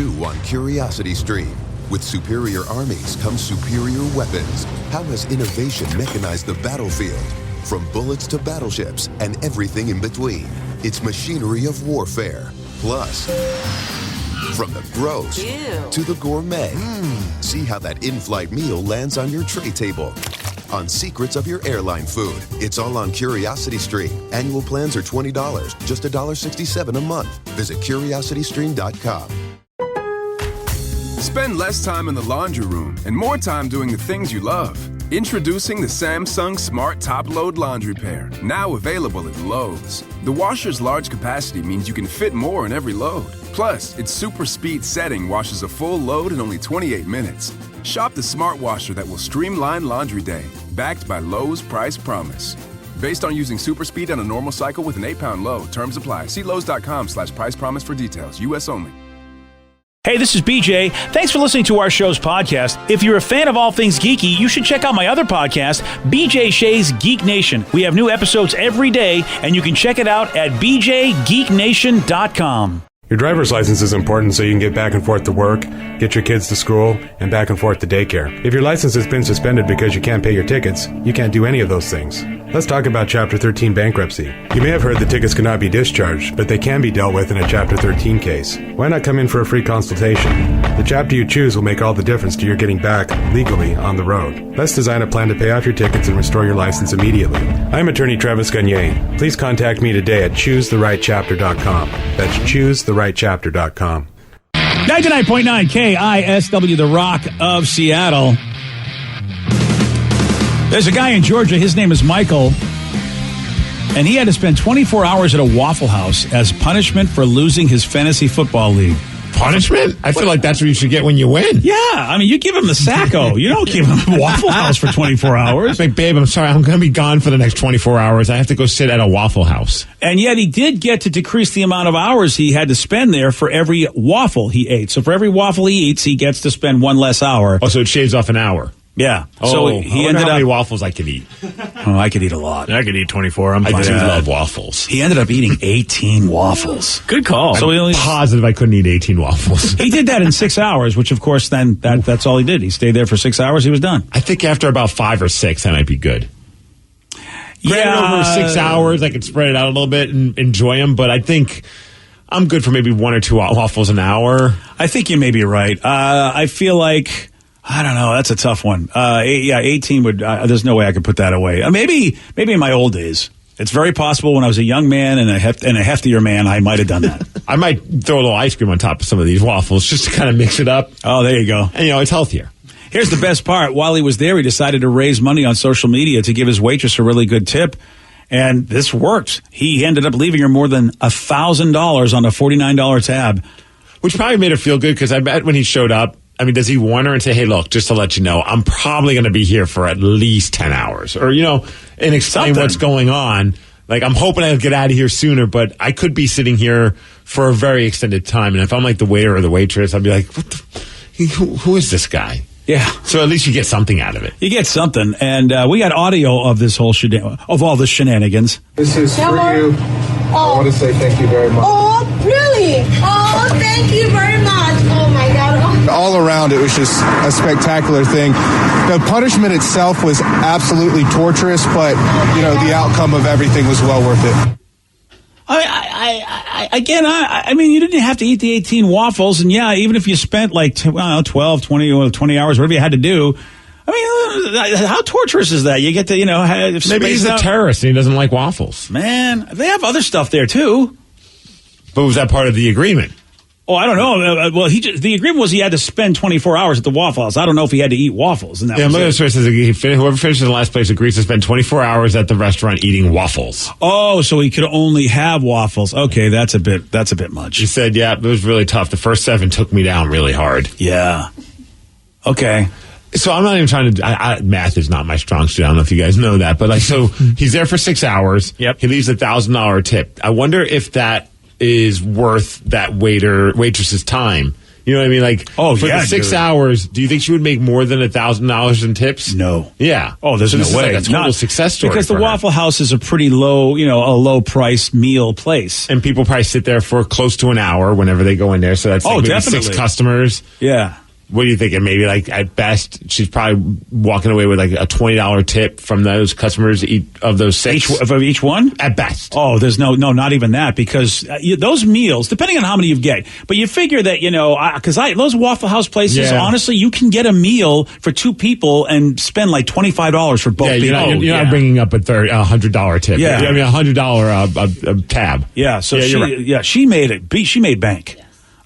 too on Curiosity Stream. With superior armies comes superior weapons. How has innovation mechanized the battlefield? From bullets to battleships and everything in between. It's machinery of warfare. Plus, from the gross to the gourmet. See how that in-flight meal lands on your tray table. On secrets of your airline food. It's all on Curiosity Stream. Annual plans are $20, just $1.67 a month. Visit curiositystream.com. Spend less time in the laundry room and more time doing the things you love. Introducing the Samsung Smart Top Load Laundry Pair, now available at Lowe's. The washer's large capacity means you can fit more in every load. Plus, its super speed setting washes a full load in only 28 minutes. Shop the smart washer that will streamline laundry day, backed by Lowe's Price Promise. Based on using super speed on a normal cycle with an 8-pound load. Terms apply. See Lowe's.com/price promise for details. U.S. only. Hey, this is BJ. Thanks for listening to our show's podcast. If you're a fan of all things geeky, you should check out my other podcast, BJ Shea's Geek Nation. We have new episodes every day, and you can check it out at bjgeeknation.com. Your driver's license is important so you can get back and forth to work, get your kids to school, and back and forth to daycare. If your license has been suspended because you can't pay your tickets, you can't do any of those things. Let's talk about Chapter 13 bankruptcy. You may have heard the tickets cannot be discharged, but they can be dealt with in a Chapter 13 case. Why not come in for a free consultation? The chapter you choose will make all the difference to your getting back legally on the road. Let's design a plan to pay off your tickets and restore your license immediately. I'm attorney Travis Gagne. Please contact me today at choosetherightchapter.com. That's choosetherightchapter.com. 99.9 KISW, the Rock of Seattle. There's a guy in Georgia, his name is Michael, and he had to spend 24 hours at a Waffle House as punishment for losing his fantasy football league. Punishment? I feel like that's what you should get when you win. Yeah, I mean, you give him the Sacco. You don't give him Waffle House for 24 hours. Like, babe, I'm sorry, I'm going to be gone for the next 24 hours. I have to go sit at a Waffle House. And yet he did get to decrease the amount of hours he had to spend there for every waffle he ate. So for every waffle he eats, he gets to spend one less hour. Oh, so it shaves off an hour. Yeah. Oh, so he ended how up. many waffles I could eat. Oh, I could eat a lot. I could eat 24. I'm fine. I do love waffles. He ended up eating 18 waffles. Good call. So I'm positive I couldn't eat 18 waffles. He did that in 6 hours, which of course then that's all he did. He stayed there for 6 hours. He was done. I think after about 5 or 6, that might be good. Granted, over 6 hours, I could spread it out a little bit and enjoy them, but I think I'm good for maybe 1 or 2 waffles an hour. I think you may be right. I feel like, I don't know, that's a tough one. 18 would, there's no way I could put that away. Maybe in my old days. It's very possible when I was a young man and a heftier man, I might have done that. I might throw a little ice cream on top of some of these waffles just to kind of mix it up. Oh, there you go. And, it's healthier. Here's the best part. While he was there, he decided to raise money on social media to give his waitress a really good tip. And this worked. He ended up leaving her more than $1,000 on a $49 tab. Which probably made her feel good because I bet when he showed up, does he warn her and say, hey, look, just to let you know, I'm probably going to be here for at least 10 hours. Or, and explain what's going on. Like, I'm hoping I'll get out of here sooner, but I could be sitting here for a very extended time. And if I'm like the waiter or the waitress, I'd be like, who is this guy? Yeah. So at least you get something out of it. You get something. And we got audio of this whole of all the shenanigans. This is for you. I want to say thank you very much. Oh, really? Oh, thank you very much. Oh, my God. All around, it was just a spectacular thing. The punishment itself was absolutely torturous, but, the outcome of everything was well worth it. I mean, you didn't have to eat the 18 waffles. And, yeah, even if you spent like 12, 20 hours, whatever you had to do, how torturous is that? You get to, maybe he's a terrorist and he doesn't like waffles. Man, they have other stuff there, too. But was that part of the agreement? Oh, I don't know. Well, the agreement was he had to spend 24 hours at the Waffle House. I don't know if he had to eat waffles. And that was it. Says whoever finishes in the last place agrees to spend 24 hours at the restaurant eating waffles. Oh, so he could only have waffles. Okay, that's a bit much. He said, yeah, it was really tough. The first 7 took me down really hard. Yeah. Okay. So I'm not even trying to. Math is not my strong suit. I don't know if you guys know that, but so he's there for 6 hours. Yep. He leaves $1,000 tip. I wonder if that is worth that waitress's time. You know what I mean? Like, for the 6 hours, do you think she would make more than $1,000 in tips? No. Yeah. Oh, there's no way. Like a total success story. Because the for her. Waffle House is a pretty low, a low price meal place. And people probably sit there for close to an hour whenever they go in there. So that's like maybe definitely 6 customers. Yeah. What are you thinking? Maybe like at best, she's probably walking away with like a $20 tip from those customers of those 6 of each one at best. Oh, there's no, not even that, because those meals, depending on how many you get, but you figure that because those Waffle House places, honestly, you can get a meal for 2 people and spend like $25 for both people. You're not bringing up a $100 tip. Yeah, I mean $100 tab. Yeah, so she made it. She made bank.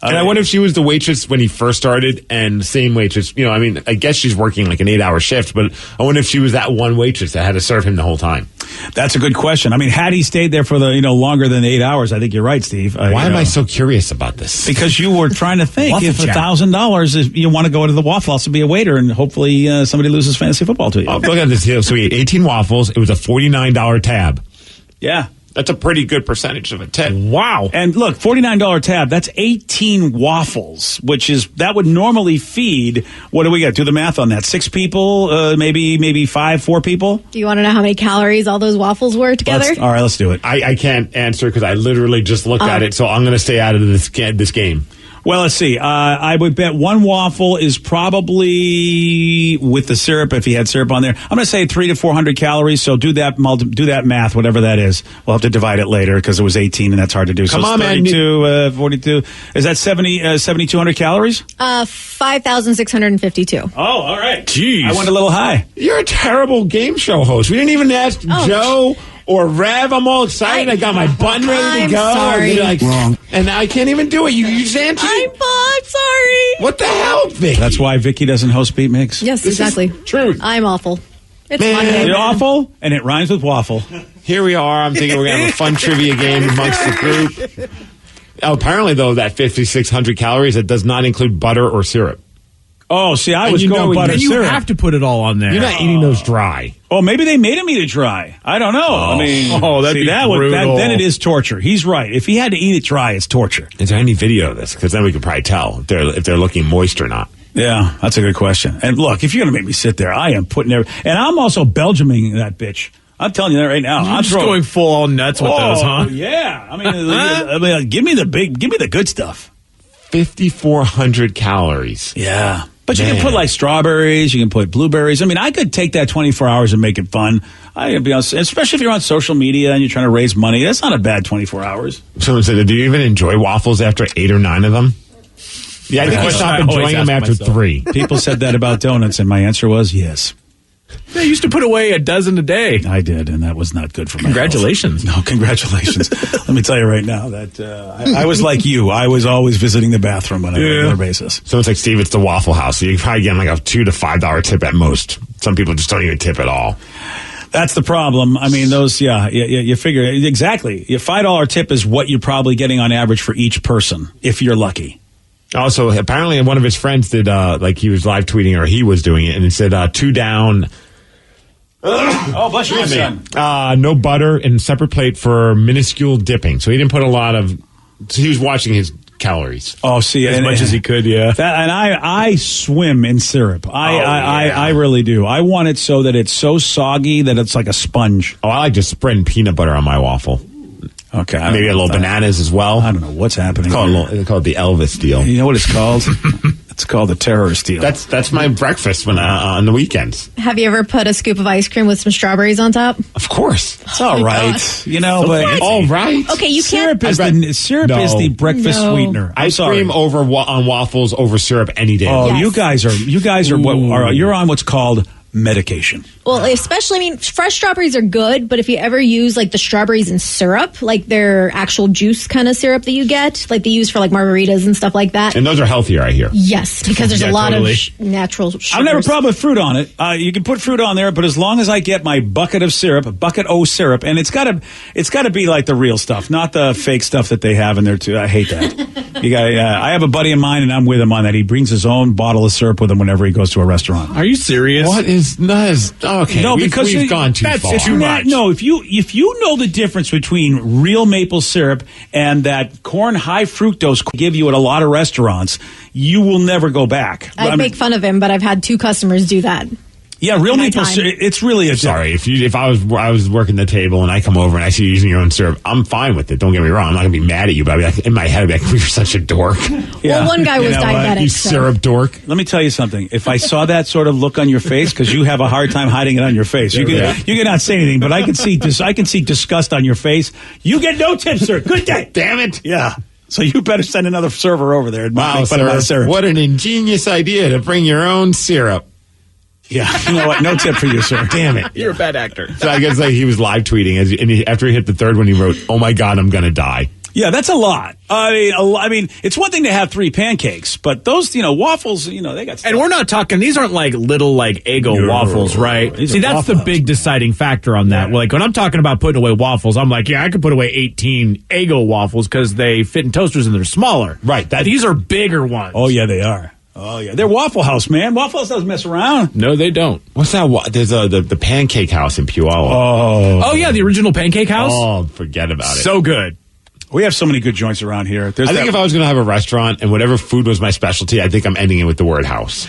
And I wonder if she was the waitress when he first started, and the same waitress. I guess she's working like an 8-hour shift, but I wonder if she was that one waitress that had to serve him the whole time. That's a good question. I mean, had he stayed there for the longer than 8 hours, I think you're right, Steve. Why am I so curious about this? Because you were trying to think if $1,000 is you want to go to the Waffle House and be a waiter, and hopefully somebody loses fantasy football to you. Oh, look at this here. So we ate 18 waffles. It was a $49 tab. Yeah. That's a pretty good percentage of a tip. Wow. And look, $49 tab, that's 18 waffles, that would normally feed, what do we got? Do the math on that. 6 people, maybe 4 people? Do you want to know how many calories all those waffles were together? All right, let's do it. I can't answer because I literally just looked at it, so I'm going to stay out of this game. Well, let's see. I would bet one waffle is probably with the syrup, if he had syrup on there. I'm going to say 300 to 400 calories. So do that math, whatever that is. We'll have to divide it later because it was 18 and that's hard to do. Come so on, 32, man. 42. Is that 7,200 calories? 5,652. Oh, all right. Jeez. I went a little high. You're a terrible game show host. We didn't even ask Joe or Rev. I'm all excited. I got my button ready to go. Sorry. Wrong. And I can't even do it. You just answered. I'm sorry. What the hell, Vicky? That's why Vicky doesn't host Beat Mix. Yes, This exactly. is truth. I'm awful. It's Man. Monday. You're awful, and it rhymes with waffle. Here we are. I'm thinking we're going to have a fun trivia game amongst the group. Apparently, though, that 5,600 calories, it does not include butter or syrup. Oh, see, I was going butter you syrup. You have to put it all on there. You're not eating those dry. Oh, maybe they made him eat it dry. I don't know. I mean, that'd be brutal. then it is torture. He's right. If he had to eat it dry, it's torture. Is there any video of this? Because then we could probably tell if they're looking moist or not. Yeah, that's a good question. And look, if you're going to make me sit there, I am putting there. And I'm also Belgiuming that bitch. I'm telling you that right now. I'm just going full on nuts with those, huh? Yeah. I mean, give me the good stuff. 5,400 calories. Yeah. But you can put like strawberries, you can put blueberries. I mean, I could take that 24 hours and make it fun. Be honest, especially if you're on social media and you're trying to raise money. That's not a bad 24 hours. Someone said, do you even enjoy waffles after 8 or 9 of them? Yeah, I think I stopped enjoying them after 3. People said that about donuts, and my answer was yes. I used to put away a dozen a day. I did, and that was not good for my Congratulations. health. No, congratulations. Let me tell you right now that I was like you. I was always visiting the bathroom on a regular basis. So it's like, Steve, it's the Waffle House. So you probably get like a $2 to $5 tip at most. Some people just don't even tip at all. That's the problem. I mean, those, you figure, exactly. Your $5 tip is what you're probably getting on average for each person, if you're lucky. Also, apparently one of his friends did, he was live tweeting, or he was doing it, and it said 2 down. Oh, bless you, son. No butter and separate plate for minuscule dipping. So he didn't put a lot of. So he was watching his calories. Oh, see, as much as he could, yeah. And I swim in syrup. I really do. I want it so that it's so soggy that it's like a sponge. Oh, I like just spreading peanut butter on my waffle. Okay, maybe a little bananas as well. I don't know what's happening. They call it the Elvis deal. You know what it's called? It's called the terrorist deal. That's my breakfast when on the weekends. Have you ever put a scoop of ice cream with some strawberries on top? Of course, it's all right. God. You know, but it's all right. Okay, you can't. Syrup is the breakfast sweetener. Ice cream on waffles over syrup any day. Oh, yes. you guys are you're on what's called medication. Well, especially, fresh strawberries are good, but if you ever use like the strawberries in syrup, like their actual juice kind of syrup that you get, like they use for like margaritas and stuff like that. And those are healthier, I hear. Yes, because there's a lot of natural sugars. I don't have a problem with fruit on it. You can put fruit on there, but as long as I get my bucket of syrup, bucket O syrup, and it's got to be like the real stuff, not the fake stuff that they have in there too. I hate that. I have a buddy of mine, and I'm with him on that. He brings his own bottle of syrup with him whenever he goes to a restaurant. Are you serious? What is that? Okay, No, because we've gone too that's far. too much. No, if you know the difference between real maple syrup and that corn high fructose give you at a lot of restaurants, you will never go back. I'd make fun of him, but I've had 2 customers do that. Yeah, real maple syrup. It's really a sorry. If I was working the table and I come over and I see you using your own syrup, I'm fine with it. Don't get me wrong. I'm not gonna be mad at you, but I'll be like, in my head, I'll be like, you're such a dork. Yeah. Well, one guy was diabetic. You so. syrup dork. Let me tell you something. If I saw that sort of look on your face, because you have a hard time hiding it on your face, you cannot say anything, but I can see disgust on your face. You get no tips, sir. Good day. Damn it. Yeah. So you better send another server over there. And Wow, make fun of my syrup. what an ingenious idea to bring your own syrup. Yeah, you know what? No tip for you, sir. Damn it. You're a bad actor. So I guess he was live tweeting, after he hit the third one, he wrote, "Oh my God, I'm going to die." Yeah, that's a lot. I mean, it's one thing to have 3 pancakes, but those, waffles, they got stuff. And we're not talking, these aren't like little Eggo waffles, right? See, that's the big deciding factor on that. Yeah. Like when I'm talking about putting away waffles, I'm like, yeah, I could put away 18 Eggo waffles because they fit in toasters and they're smaller. Right. These are bigger ones. Oh, yeah, they are. Oh, yeah. They're Waffle House, man. Waffle House doesn't mess around. No, they don't. What's that? There's the Pancake House in Puyallup. Oh, yeah, the original Pancake House? Oh, forget about it. So good. We have so many good joints around here. I think if I was going to have a restaurant and whatever food was my specialty, I think I'm ending it with the word house.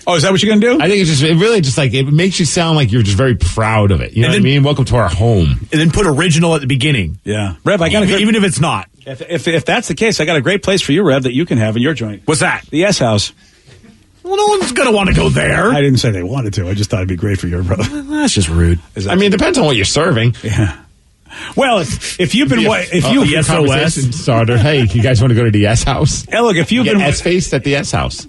Oh, is that what you're going to do? I think it makes you sound like you're just very proud of it. You know what I mean? Welcome to our home. And then put original at the beginning. Yeah. Rev, I got even if it's not. If that's the case, I got a great place for you, Rev, that you can have in your joint. What's that? The S House. Well, no one's going to want to go there. I didn't say they wanted to. I just thought it'd be great for your brother. That's just rude. I mean, it depends on what you're serving. Yeah. Well, if you've been the SOS starter, hey, you guys want to go to the S House? Hey, look, if you've Get been S-faced at the S House.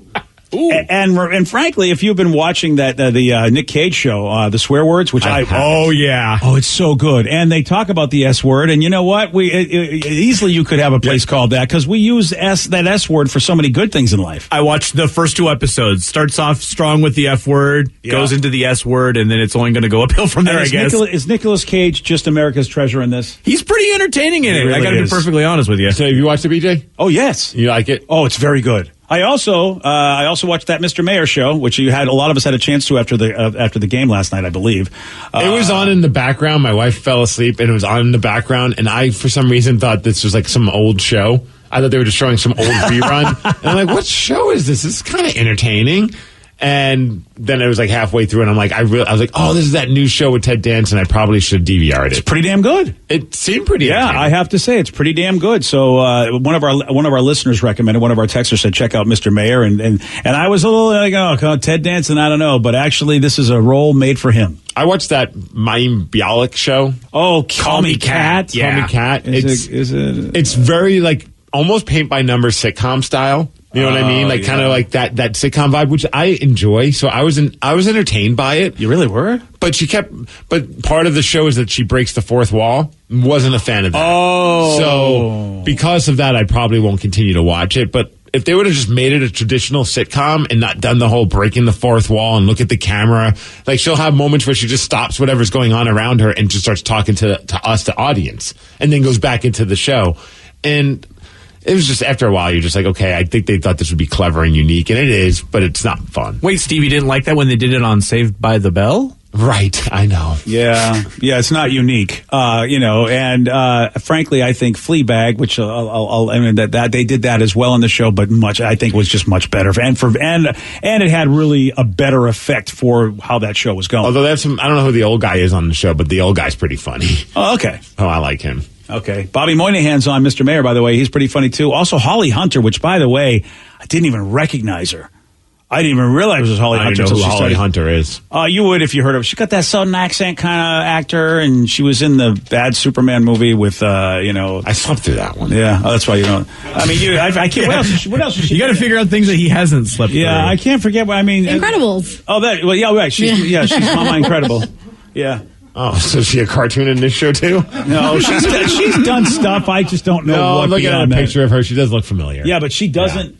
Ooh. And frankly, if you've been watching that the Nick Cage show, the swear words, which it's so good, and they talk about the S word, and you know what, easily you could have a place called that because we use that S word for so many good things in life. I watched the first 2 episodes. Starts off strong with the F word, goes into the S word, and then it's only going to go uphill from there. I guess. Is Nicolas Cage just America's treasure in this? He's pretty entertaining in it. Really I got to be perfectly honest with you. So, have you watched it, BJ? Oh yes, you like it? Oh, it's very good. I also watched that Mr. Mayor show, which a lot of us had a chance to after the game last night, I believe. It was on in the background. My wife fell asleep, and it was on in the background. And I, for some reason, thought this was like some old show. I thought they were just showing some old rerun. And I'm like, "What show is this? This is kind of entertaining." And then it was like halfway through, and I'm like, I was like, "Oh, this is that new show with Ted Danson. I probably should DVR it." It's pretty damn good. It seemed pretty. Yeah, I have to say it's pretty damn good. So one of our listeners recommended. One of our texters said, "Check out Mr. Mayor," and I was a little like, "Oh, Ted Danson, I don't know," but actually, this is a role made for him. I watched that Mayim Bialik show. Oh, Call Me Cat. Yeah. Call Me Cat. It's very like almost paint by number sitcom style. You know what I mean? Like kind of like that sitcom vibe, which I enjoy. So I was entertained by it. You really were? But but part of the show is that she breaks the fourth wall. Wasn't a fan of that. Oh. So because of that, I probably won't continue to watch it. But if they would have just made it a traditional sitcom and not done the whole breaking the fourth wall and look at the camera, like she'll have moments where she just stops whatever's going on around her and just starts talking to us, the audience, and then goes back into the show. And it was just after a while, you're just like, okay, I think they thought this would be clever and unique, and it is, but it's not fun. Wait, Stevie didn't like that when they did it on Saved by the Bell? Right, I know. Yeah, it's not unique, and frankly, I think Fleabag, which that they did that as well in the show, but I think was just much better, and it had really a better effect for how that show was going. Although I don't know who the old guy is on the show, but the old guy's pretty funny. Oh, okay. Oh, I like him. Okay. Bobby Moynihan's on Mr. Mayor, by the way. He's pretty funny, too. Also, Holly Hunter, which, by the way, I didn't even recognize her. I didn't even realize it was Holly Hunter. I don't know who Holly Hunter is. You would if you heard of her. She got that Southern accent kind of actor, and she was in the bad Superman movie with, I slept through that one. Yeah. Oh, that's why you don't. I mean, I can't. What else? You got to figure out things that he hasn't slept through. Yeah, I can't forget what I mean. Incredibles. Right. She's Mama Incredible. Yeah. Oh, so is she a cartoon in this show too? No, she's done stuff. I just don't know. No, I'm looking at a picture of her. She does look familiar. Yeah, but she doesn't. Yeah.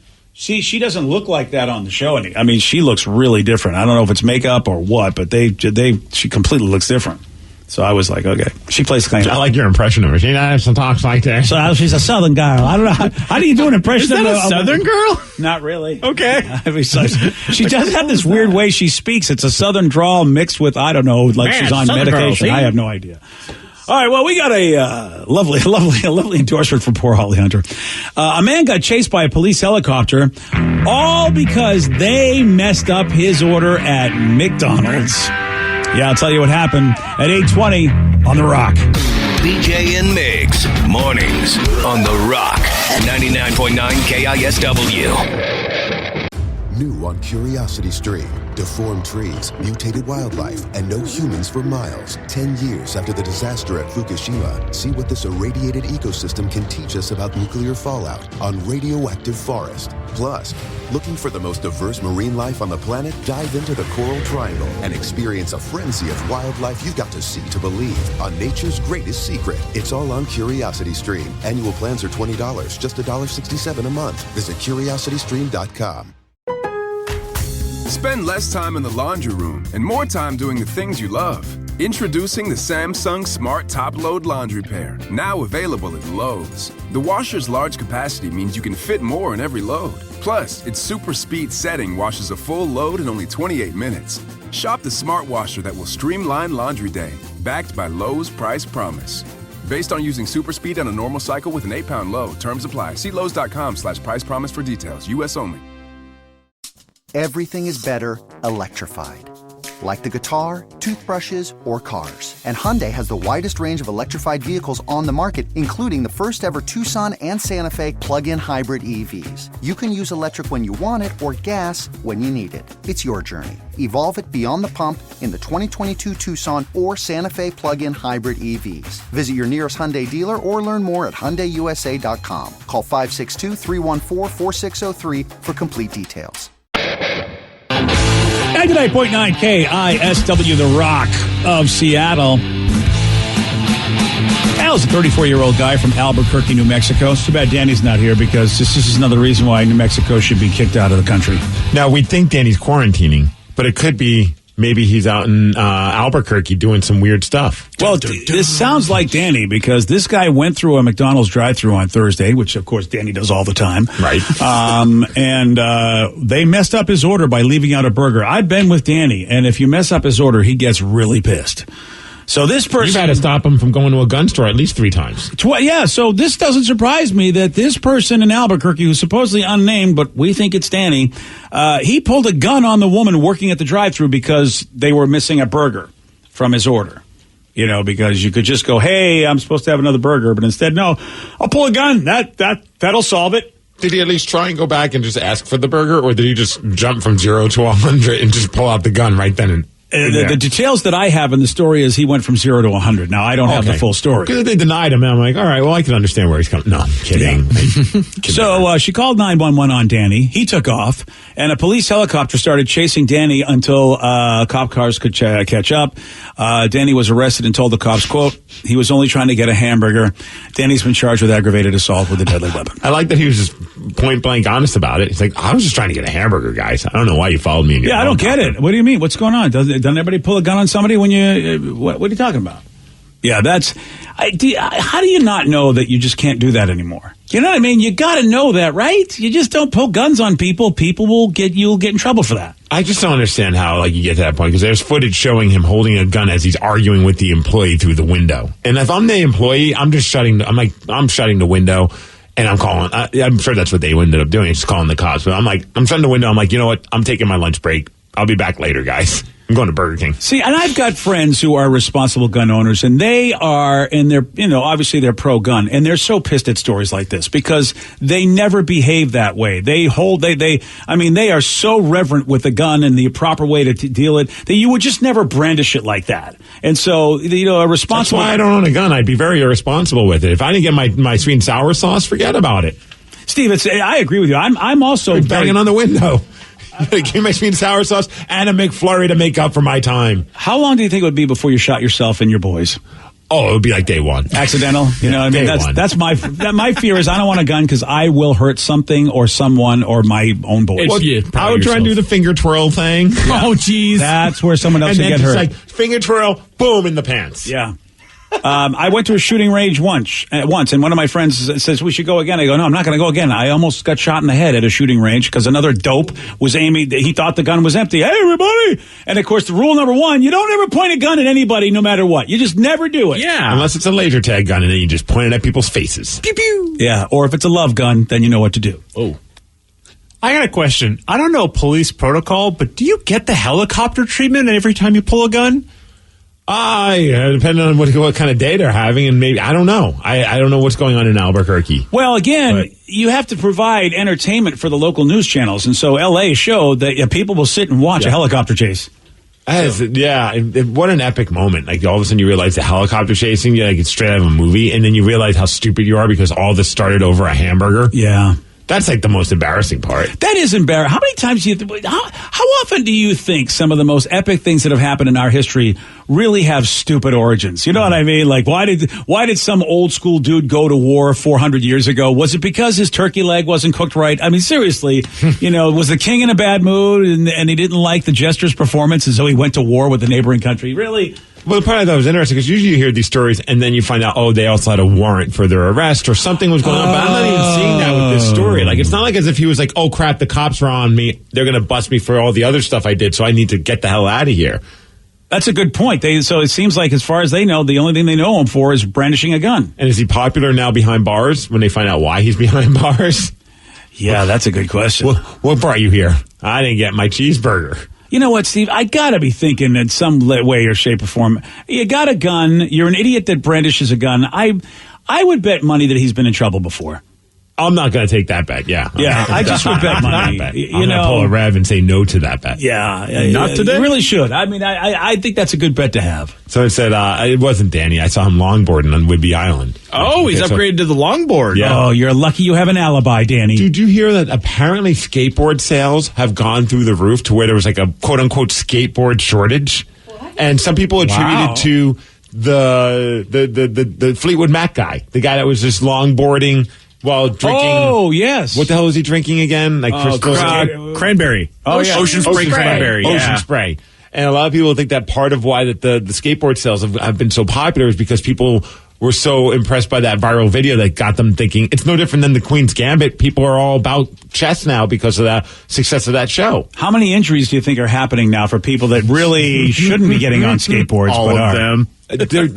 She doesn't look like that on the show. I mean, she looks really different. I don't know if it's makeup or what, but she completely looks different. So I was like, okay. She plays claim. I like your impression of her. She talks like that. So she's a Southern girl. I don't know. How do you do an impression Is that of a Southern girl? Not really. Okay. She does have this weird way she speaks. It's a Southern drawl mixed with, I don't know, like she's on Southern medication. girl, I have no idea. All right, well, we got a lovely endorsement from poor Holly Hunter. A man got chased by a police helicopter, all because they messed up his order at McDonald's. Yeah, I'll tell you what happened at 8:20 on The Rock. BJ and Migs, mornings on The Rock, 99.9 KISW. New on Curiosity Stream. Deformed trees, mutated wildlife, and no humans for miles. 10 years after the disaster at Fukushima, see what this irradiated ecosystem can teach us about nuclear fallout on Radioactive Forest. Plus, looking for the most diverse marine life on the planet? Dive into the Coral Triangle and experience a frenzy of wildlife you've got to see to believe on nature's greatest secret. It's all on Curiosity Stream. Annual plans are $20, just $1.67 a month. Visit curiositystream.com. Spend less time in the laundry room and more time doing the things you love. Introducing the Samsung Smart Top Load Laundry Pair, now available at Lowe's. The washer's large capacity means you can fit more in every load. Plus, its super speed setting washes a full load in only 28 minutes. Shop the smart washer that will streamline laundry day, backed by Lowe's Price Promise. Based on using super speed on a normal cycle with an 8-pound load. Terms apply. See Lowe's.com/price promise for details. U.S. only. Everything is better electrified. Like the guitar, toothbrushes, or cars. And Hyundai has the widest range of electrified vehicles on the market, including the first ever Tucson and Santa Fe plug-in hybrid EVs. You can use electric when you want it or gas when you need it. It's your journey. Evolve it beyond the pump in the 2022 Tucson or Santa Fe plug-in hybrid EVs. Visit your nearest Hyundai dealer or learn more at HyundaiUSA.com. Call 562-314-4603 for complete details. 99.9 KISW, The Rock of Seattle. Al's a 34-year-old guy from Albuquerque, New Mexico. It's too bad Danny's not here because this is another reason why New Mexico should be kicked out of the country. Now, we think Danny's quarantining, but it could be maybe he's out in Albuquerque doing some weird stuff. Well, this sounds like Danny because this guy went through a McDonald's drive-thru on Thursday, which, of course, Danny does all the time. Right. And they messed up his order by leaving out a burger. I've been with Danny, and if you mess up his order, he gets really pissed. So this person... You've had to stop him from going to a gun store at least 3 times. Yeah, so this doesn't surprise me that this person in Albuquerque, who's supposedly unnamed, but we think it's Danny, he pulled a gun on the woman working at the drive-thru because they were missing a burger from his order. You know, because you could just go, hey, I'm supposed to have another burger, but instead, no, I'll pull a gun. That'll solve it. Did he at least try and go back and just ask for the burger, or did he just jump from 0 to 100 and just pull out the gun right then and... The details that I have in the story is he went from 0 to 100. Now, I don't have the full story. Because they denied him, and I'm like, all right, well, I can understand where he's coming. No, I'm kidding. Yeah. So she called 911 on Danny. He took off, and a police helicopter started chasing Danny until cop cars could catch up. Danny was arrested and told the cops, quote, he was only trying to get a hamburger. Danny's been charged with aggravated assault with a deadly weapon. I like that he was just point blank honest about it. He's like, I was just trying to get a hamburger, guys. I don't know why you followed me. I don't get it. What do you mean? What's going on? Doesn't everybody pull a gun on somebody when you... What are you talking about? Yeah, how do you not know that you just can't do that anymore? You know what I mean? You got to know that, right? You just don't pull guns on people. You'll get in trouble for that. I just don't understand how you get to that point, because there's footage showing him holding a gun as he's arguing with the employee through the window. And if I'm the employee, I'm shutting the window and I'm calling. I'm sure that's what they ended up doing, just calling the cops. But I'm shutting the window. I'm like, you know what? I'm taking my lunch break. I'll be back later, guys. I'm going to Burger King. See, and I've got friends who are responsible gun owners, and they are, and they're, obviously they're pro-gun, and they're so pissed at stories like this because they never behave that way. They are so reverent with the gun and the proper way to deal it that you would just never brandish it like that. And so, a responsible... That's why I don't own a gun. I'd be very irresponsible with it. If I didn't get my sweet and sour sauce, forget about it. Steve, I agree with you. I'm also banging on the window. Give me my sweet and sour sauce and a McFlurry to make up for my time. How long do you think it would be before you shot yourself and your boys? Oh, it would be like day one. Accidental. You know what I mean? That's my fear is I don't want a gun because I will hurt something or someone or my own boys. Well, I would try and do the finger twirl thing. Yeah. Oh, geez. That's where someone else would get hurt. Like finger twirl, boom, in the pants. Yeah. I went to a shooting range once, and one of my friends says we should go again. I go, no, I'm not going to go again. I almost got shot in the head at a shooting range because another dope was aiming. He thought the gun was empty. Hey, everybody! And of course, the rule number one: you don't ever point a gun at anybody, no matter what. You just never do it. Yeah, unless it's a laser tag gun, and then you just point it at people's faces. Pew pew. Yeah, or if it's a love gun, then you know what to do. Oh. I got a question. I don't know police protocol, but do you get the helicopter treatment every time you pull a gun? Depending on what kind of day they're having, and maybe I don't know. I don't know what's going on in Albuquerque. Well, again, you have to provide entertainment for the local news channels, and so L.A. showed that people will sit and watch a helicopter chase. What an epic moment! Like all of a sudden, you realize the helicopter chasing you, like it's straight out of a movie, and then you realize how stupid you are because all this started over a hamburger. Yeah. That's like the most embarrassing part. That is embarrassing. How many times do you? How often do you think some of the most epic things that have happened in our history really have stupid origins? You know what I mean? Like why did some old school dude go to war 400 years ago? Was it because his turkey leg wasn't cooked right? I mean, seriously, was the king in a bad mood and he didn't like the jester's performance, and so he went to war with the neighboring country? Really? Well, the part I thought was interesting because usually you hear these stories and then you find out, they also had a warrant for their arrest or something was going on. But I'm not even seeing that with this story. Like, it's not like as if he was like, oh, crap, the cops are on me. They're going to bust me for all the other stuff I did, so I need to get the hell out of here. That's a good point. So it seems like, as far as they know, the only thing they know him for is brandishing a gun. And is he popular now behind bars when they find out why he's behind bars? Yeah, that's a good question. What brought you here? I didn't get my cheeseburger. You know what, Steve? I gotta be thinking in some way or shape or form. You got a gun. You're an idiot that brandishes a gun. I would bet money that he's been in trouble before. I'm not going to take that bet. Yeah. I just would bet money. I'm going to pull a Rev and say no to that bet. Yeah. Not today? You really should. I mean, I think that's a good bet to have. So it said, it wasn't Danny. I saw him longboarding on Whidbey Island. Oh, he's upgraded to the longboard. Yeah. Oh, you're lucky you have an alibi, Danny. Did you hear that apparently skateboard sales have gone through the roof to where there was like a quote-unquote skateboard shortage? What? And some people attributed to the Fleetwood Mac guy, the guy that was just longboarding while drinking. Oh, yes. What the hell was he drinking again? Like cranberry. Oh, yeah. Ocean spray cranberry. Ocean spray. And a lot of people think that part of why that the skateboard sales have been so popular is because people were so impressed by that viral video that got them thinking it's no different than the Queen's Gambit. People are all about chess now because of the success of that show. How many injuries do you think are happening now for people that really shouldn't be getting on skateboards? All of them. Dude,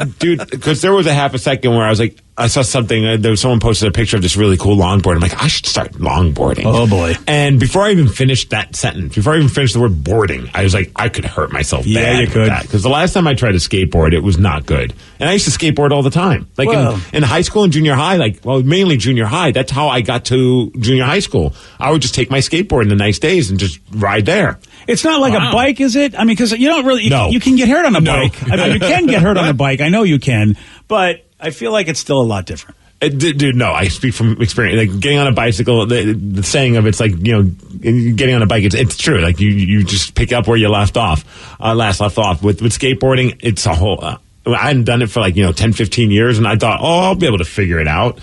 because there was a half a second where I was like, I saw something, there was someone posted a picture of this really cool longboard. I'm like, I should start longboarding. Oh, boy. And before I even finished that sentence, before I even finished the word boarding, I was like, I could hurt myself bad. Yeah, you could. Because the last time I tried to skateboard, it was not good. And I used to skateboard all the time. Like in high school and junior high, mainly junior high, that's how I got to junior high school. I would just take my skateboard in the nice days and just ride there. It's not like a bike, is it? I mean, because you don't really, you can get hurt on a bike. I mean, you can get hurt on a bike. I know you can, but I feel like it's still a lot different. Dude, no, I speak from experience. Like getting on a bicycle, the saying of it's like, getting on a bike, it's true. Like you just pick up where you left off. With skateboarding, it's a whole, I hadn't done it for 10, 15 years, and I thought, I'll be able to figure it out.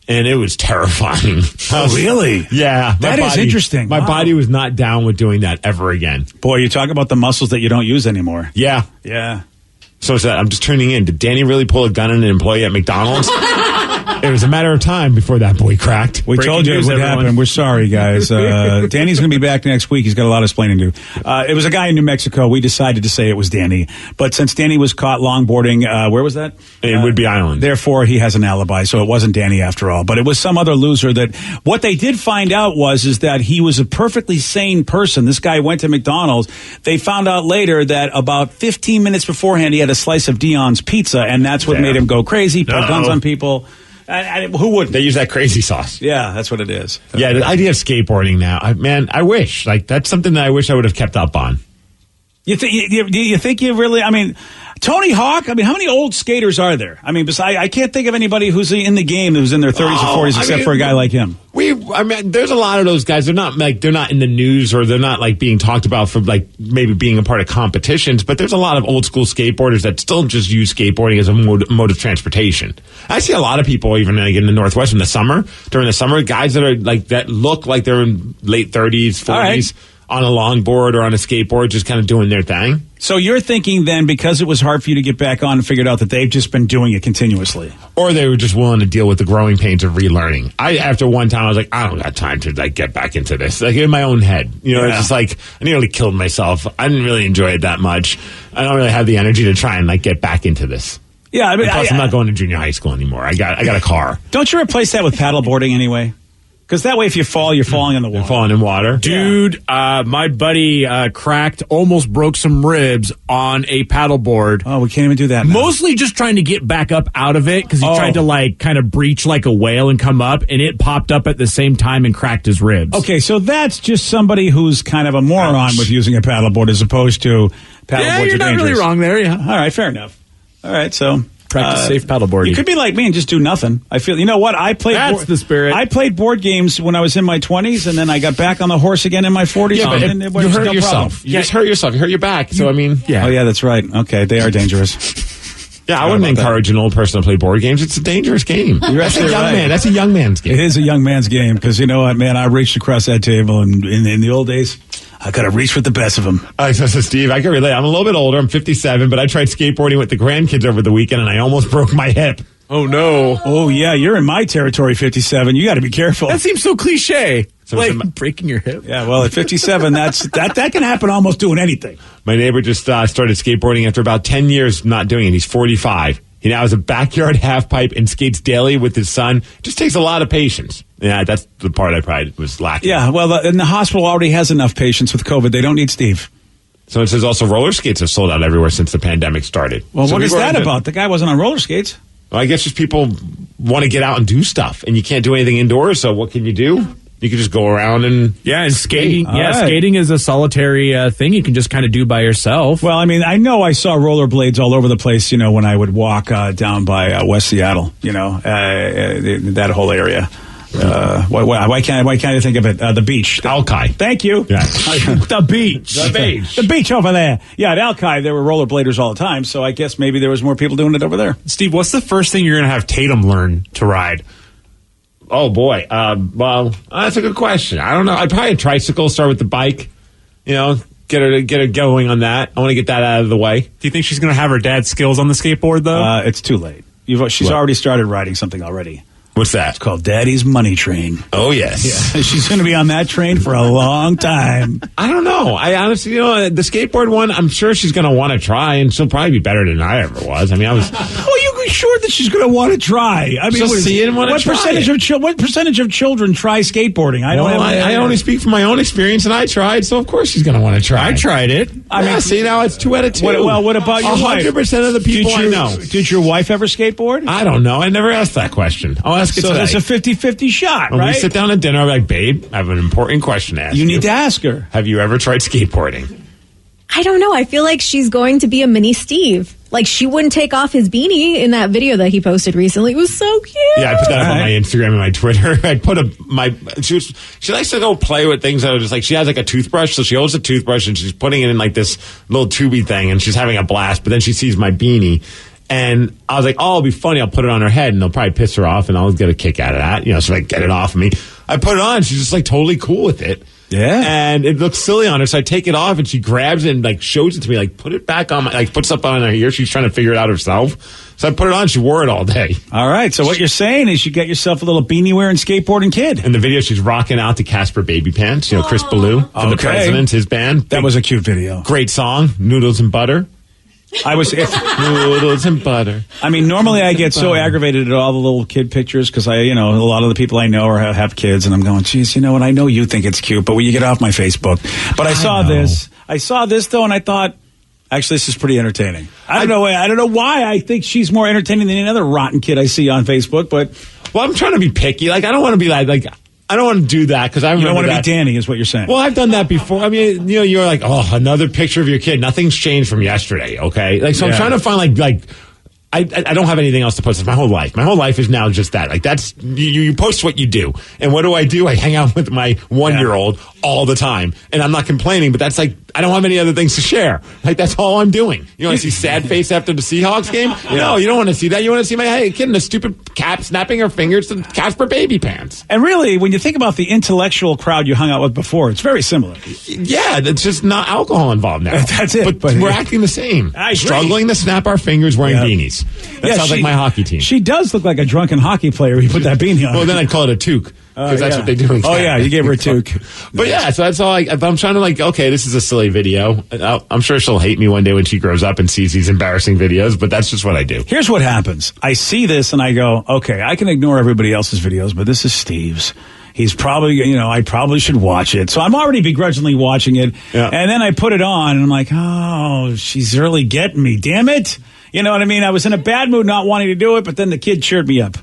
And it was terrifying. Oh, really? Yeah. That is interesting. My body was not down with doing that ever again. Boy, you talk about the muscles that you don't use anymore. Yeah. Yeah. So I'm just tuning in. Did Danny really pull a gun on an employee at McDonald's? It was a matter of time before that boy cracked. We told you it would happen. We're sorry, guys. Danny's going to be back next week. He's got a lot of explaining to do. It was a guy in New Mexico. We decided to say it was Danny. But since Danny was caught longboarding, where was that? In Whidbey Island. Therefore, he has an alibi, so it wasn't Danny after all. But it was some other loser that what they did find out is that he was a perfectly sane person. This guy went to McDonald's. They found out later that about 15 minutes beforehand, he had a slice of Dion's pizza, and that's what made him go crazy, pull guns on people. Who wouldn't? They use that crazy sauce. Yeah, that's what it is. Yeah, the idea of skateboarding now, I wish. That's something that I wish I would have kept up on. You think you really? I mean, Tony Hawk. I mean, how many old skaters are there? I mean, I can't think of anybody who's in the game who's in their 30s or 40s, except for a guy like him. There's a lot of those guys. They're not in the news, or they're not like being talked about for like maybe being a part of competitions. But there's a lot of old school skateboarders that still just use skateboarding as a mode of transportation. I see a lot of people even like in the Northwest during the summer, guys that are like that look like they're in late 30s, 40s. On a longboard or on a skateboard, just kind of doing their thing. So you're thinking then, because it was hard for you to get back on, and figured out that they've just been doing it continuously, or they were just willing to deal with the growing pains of relearning. After one time, I was like, I don't got time to like get back into this. Like in my own head, it's just like I nearly killed myself. I didn't really enjoy it that much. I don't really have the energy to try and like get back into this. Yeah, I mean, plus, I'm not going to junior high school anymore. I got a car. Don't you replace that with paddleboarding anyway? Because that way, if you fall, you're falling in the water. You're falling in water. Dude, my buddy almost broke some ribs on a paddleboard. Oh, we can't even do that now. Mostly just trying to get back up out of it because he tried to like kind of breach like a whale and come up, and it popped up at the same time and cracked his ribs. Okay, so that's just somebody who's kind of a moron with using a paddleboard as opposed to paddleboards Yeah, you're not dangerous. really wrong there, yeah. All right, fair enough. All right, so... Practice safe paddleboarding. You could be like me and just do nothing. I feel, you know what? That's the spirit. I played board games when I was in my 20s, and then I got back on the horse again in my 40s. Yeah, but and you hurt yourself. You just hurt yourself. You hurt your back. So, I mean... Yeah. Oh, yeah, that's right. Okay, they are dangerous. Yeah, I wouldn't encourage an old person to play board games. It's a dangerous game. That's a young man. That's a young man's game. It is a young man's game because, you know what, man, I reached across that table, and in the old days... I got to reach with the best of them. So Steve, I can relate. I'm a little bit older. I'm 57, but I tried skateboarding with the grandkids over the weekend, and I almost broke my hip. Oh, no. Oh, yeah, you're in my territory, 57. You got to be careful. That seems so cliche. So like breaking your hip. Yeah, well, at 57, that can happen almost doing anything. My neighbor just started skateboarding after about 10 years not doing it. He's 45. He now has a backyard half pipe and skates daily with his son. Just takes a lot of patience. Yeah, that's the part I probably was lacking. Yeah, well, and the hospital already has enough patience with COVID. They don't need Steve. So it says also roller skates have sold out everywhere since the pandemic started. Well, so what is that about? The guy wasn't on roller skates. Well, I guess just people want to get out and do stuff, and you can't do anything indoors, so what can you do? You can just go around and... Yeah, and skating. Skating is a solitary thing you can just kind of do by yourself. Well, I mean, I know I saw rollerblades all over the place, when I would walk down by West Seattle, that whole area. Why can't I think of it? The beach. Alki. Thank you. Yeah. The beach. The beach over there. Yeah, at Alki, there were rollerbladers all the time, so I guess maybe there was more people doing it over there. Steve, what's the first thing you're going to have Tatum learn to ride? Oh, boy. Well, that's a good question. I don't know. I'd probably tricycle, start with the bike, get her going on that. I want to get that out of the way. Do you think she's going to have her dad's skills on the skateboard, though? It's too late. She's already started riding something already. What's that? It's called Daddy's Money Train. Oh, yes. Yeah. She's going to be on that train for a long time. I don't know. I honestly, the skateboard one, I'm sure she's going to want to try, and she'll probably be better than I ever was. I mean, I was... Oh, you sure that she's going to want to try? I mean, she'll see it and want to try what percentage of children try skateboarding? I only speak from my own experience, and I tried, so of course she's going to want to try. I tried it. I mean, see, now it's 2 out of 2. What about your wife? 100% of the people I know. Did your wife ever skateboard? I don't know. I never asked that question. I'll ask it today. So it's a 50-50 shot, when right? we sit down at dinner, I'm like, babe, I have an important question to ask you. You need to ask her. Have you ever tried skateboarding? I don't know. I feel like she's going to be a mini Steve. Like, she wouldn't take off his beanie in that video that he posted recently. It was so cute. Yeah, I put that up on my Instagram and my Twitter. I put she likes to go play with things that are just like, she has like a toothbrush, so she holds a toothbrush and she's putting it in like this little tubey thing and she's having a blast, but then she sees my beanie. And I was like, oh, it'll be funny. I'll put it on her head and they'll probably piss her off and I'll get a kick out of that. So like, get it off of me. I put it on. She's just like totally cool with it. Yeah. And it looks silly on her. So I take it off and she grabs it and like shows it to me, like put it back on puts up on her ear. She's trying to figure it out herself. So I put it on. She wore it all day. All right. So what you're saying is you get yourself a little beanie wearing skateboarding kid. In the video, she's rocking out to Casper Baby Pants. Chris Ballou from the President, his band. That was a cute video. Great song. Noodles and butter. Noodles and butter. I mean, normally I get so aggravated at all the little kid pictures because a lot of the people I know have kids, and I'm going, geez, and I know you think it's cute, but will you get off my Facebook? But I saw this though, and I thought, actually, this is pretty entertaining. I don't know why I think she's more entertaining than any other rotten kid I see on Facebook, but well, I'm trying to be picky. Like, I don't want to be like. I don't want to do that because I remember You don't want that. to be Danny, is what you're saying. Well, I've done that before. I mean, you're like, oh, another picture of your kid. Nothing's changed from yesterday, okay? Like, so I'm trying to find, like I don't have anything else to post. It's my whole life. My whole life is now just that. Like, that's, you post what you do. And what do? I hang out with my 1-year-old all the time. And I'm not complaining, but that's like, I don't have any other things to share. Like, that's all I'm doing. You want to see sad face after the Seahawks game? No, you don't want to see that. You want to see my kid in a stupid cap snapping her fingers to Casper baby pants. And really, when you think about the intellectual crowd you hung out with before, it's very similar. Yeah, it's just not alcohol involved now. That's it. But we're acting the same. Struggling to snap our fingers wearing beanies. That sounds like my hockey team. She does look like a drunken hockey player if you put that beanie on. Well, then I'd call it a toque. Because that's what they do. Oh, yeah, you gave her a toque. But yeah, so that's all. I'm trying to like, okay, this is a silly video. I'm sure she'll hate me one day when she grows up and sees these embarrassing videos, but that's just what I do. Here's what happens. I see this and I go, okay, I can ignore everybody else's videos, but this is Steve's. He's probably, I probably should watch it. So I'm already begrudgingly watching it. Yeah. And then I put it on and I'm like, oh, she's really getting me. Damn it. You know what I mean? I was in a bad mood not wanting to do it, but then the kid cheered me up.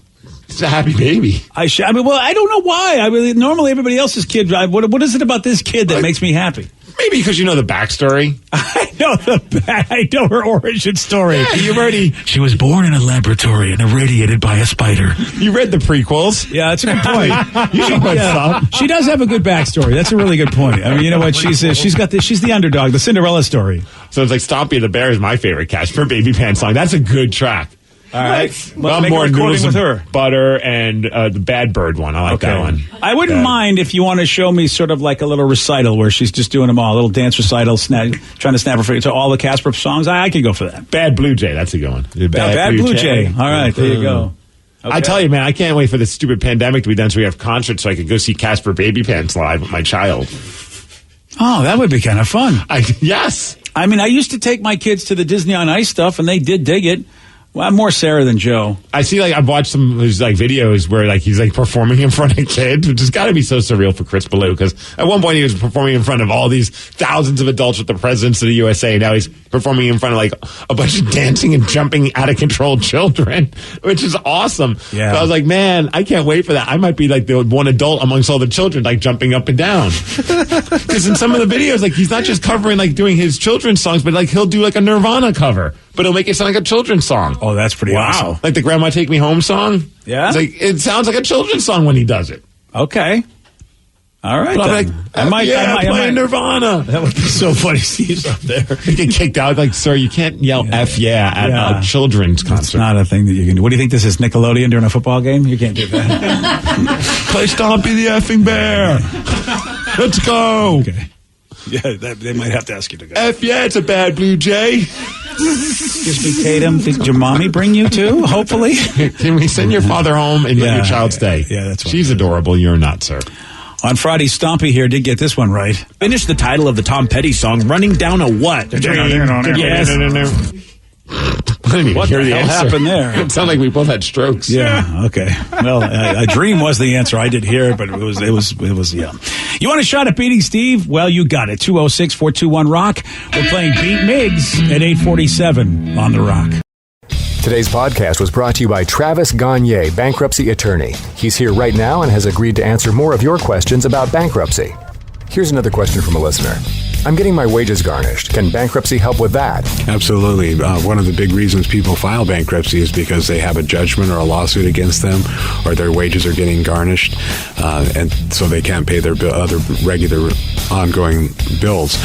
It's a happy baby. I don't know why. Normally everybody else's kid. What is it about this kid that makes me happy? Maybe because you know the backstory. I know her origin story. Yeah, you've already. She was born in a laboratory and irradiated by a spider. You read the prequels. Yeah, that's a good point. She does have a good backstory. That's a really good point. I mean, you know what? She's the underdog, the Cinderella story. So it's like Stompy the Bear is my favorite Casper Baby Pants song. That's a good track. All right. Well, I'm more noodles with her. Butter and the Bad Bird one. I like that one. I wouldn't mind if you want to show me sort of like a little recital where she's just doing them all, a little dance recital, trying to snap her fingers to all the Casper songs. I could go for that. Bad Blue Jay. That's a good one. Bad Blue Jay. All right. There you go. Okay. I tell you, man, I can't wait for this stupid pandemic to be done so we have concerts so I could go see Casper Baby Pants live with my child. Oh, that would be kind of fun. Yes. I mean, I used to take my kids to the Disney on Ice stuff, and they did dig it. Well, I'm more Sarah than Joe. I see, I've watched some of his videos where he's performing in front of kids, which has got to be so surreal for Chris Ballou, because at one point he was performing in front of all these thousands of adults with the presidents of the USA. And now he's performing in front of a bunch of dancing and jumping out of control children, which is awesome. Yeah. So I was like, man, I can't wait for that. I might be the one adult amongst all the children, jumping up and down. Because in some of the videos, he's not just covering, doing his children's songs, but he'll do a Nirvana cover, but he'll make it sound like a children's song. Oh, that's pretty awesome. Like the Grandma Take Me Home song? Yeah. It sounds like a children's song when he does it. Okay. All right. I might play Nirvana. That would be so funny. Steve's up there. You get kicked out. Sir, you can't yell F yeah at a children's concert. It's not a thing that you can do. What do you think this is, Nickelodeon during a football game? You can't do that. Play Stompy the effing bear. Let's go. Okay. Yeah, they might have to ask you to go. F yeah, it's a Bad Blue Jay. Excuse me, Tatum. Did your mommy bring you too? Hopefully. Can we send your father home and let your child stay? Yeah, that's right. She's adorable. You're not, sir. On Friday, Stompy here did get this one right. Finish the title of the Tom Petty song, Running Down a What? Yes. I didn't even hear the answer. What happened there? It sounded like we both had strokes. Yeah. Okay. Well, a dream was the answer. I did hear it, but it was. Yeah. You want a shot at beating Steve? Well, you got it. 206-421-ROCK. We're playing Beat Miggs at 8:47 on the Rock. Today's podcast was brought to you by Travis Gagne, bankruptcy attorney. He's here right now and has agreed to answer more of your questions about bankruptcy. Here's another question from a listener. I'm getting my wages garnished. Can bankruptcy help with that? Absolutely. One of the big reasons people file bankruptcy is because they have a judgment or a lawsuit against them, or their wages are getting garnished, and so they can't pay their other regular ongoing bills.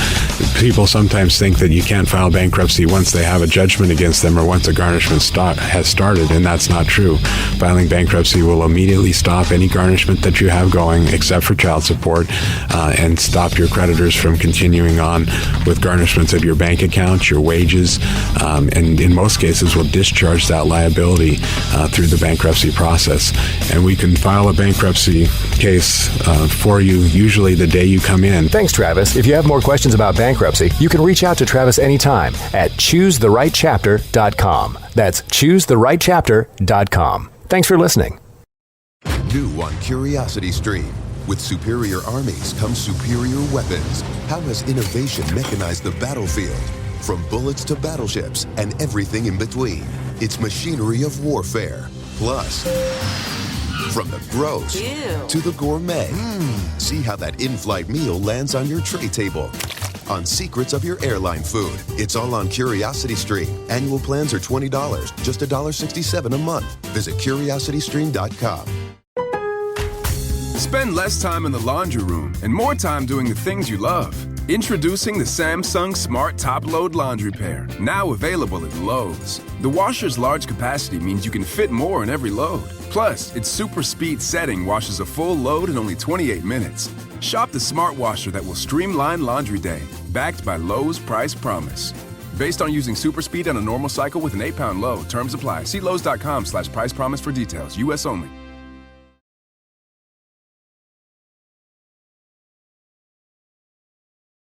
People sometimes think that you can't file bankruptcy once they have a judgment against them or once a garnishment has started, and that's not true. Filing bankruptcy will immediately stop any garnishment that you have going, except for child support, and stop your creditors from continuing on with garnishments of your bank account, your wages, and in most cases will discharge that liability through the bankruptcy process. And we can file a bankruptcy case for you usually the day you come in. Thanks, Travis. If you have more questions about bankruptcy, you can reach out to Travis anytime at choosetherightchapter.com. That's choosetherightchapter.com. Thanks for listening. New on Curiosity Stream. With superior armies comes superior weapons. How has innovation mechanized the battlefield? From bullets to battleships and everything in between. It's machinery of warfare. Plus, From the gross to the gourmet. See how that in-flight meal lands on your tray table. On secrets of your airline food. It's all on CuriosityStream. Annual plans are $20, just $1.67 a month. Visit curiositystream.com. Spend less time in the laundry room and more time doing the things you love. Introducing the Samsung Smart Top Load Laundry Pair, now available at Lowe's. The washer's large capacity means you can fit more in every load. Plus, its super speed setting washes a full load in only 28 minutes. Shop the smart washer that will streamline laundry day, backed by Lowe's Price Promise. Based on using super speed on a normal cycle with an 8-pound load, terms apply. See Lowe's.com/price promise for details. U.S. only.